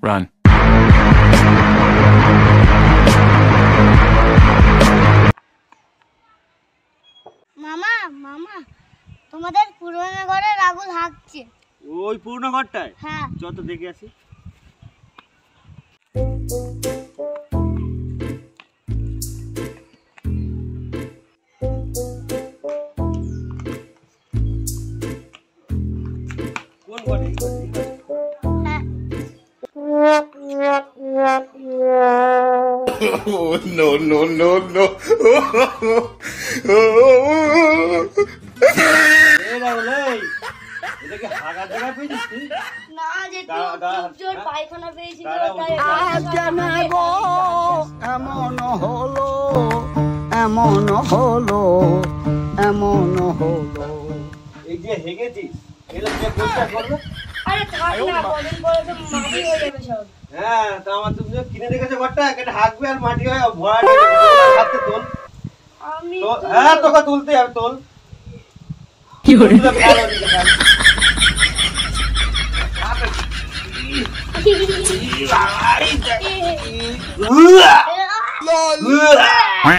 Run. মামা মামা তোমাদের পুরনো ঘরে রাগুল হাঁকছে। ওই পুরনো ঘরটায়? হ্যাঁ যত দেখে আসি। কোন ঘরে? হ্যাঁ Oh, no, no, no, no. এই রাহুল, এই এটা কি হাগার জায়গা পেয়েছিস তুই? না যে খুব জোর পায়খানা পেয়েছিল তাই আজ জানে গো এমন হলো এমন হলো এমন হলো। এই যে হেগেছিস এগুলো কে পরিষ্কার করবে? আরে থাক না কদিন পরে তো মাটি হয়ে যাবে সব। হ্যাঁ তা আমার তুমি কিনে রেখেছো ঘরটা, একটা হাঁকবে আর মাটি হয়ে ভরা হাতে তোল। আমি হ্যাঁ তোকে তুলতে হবে, তোল। কি করে? এ,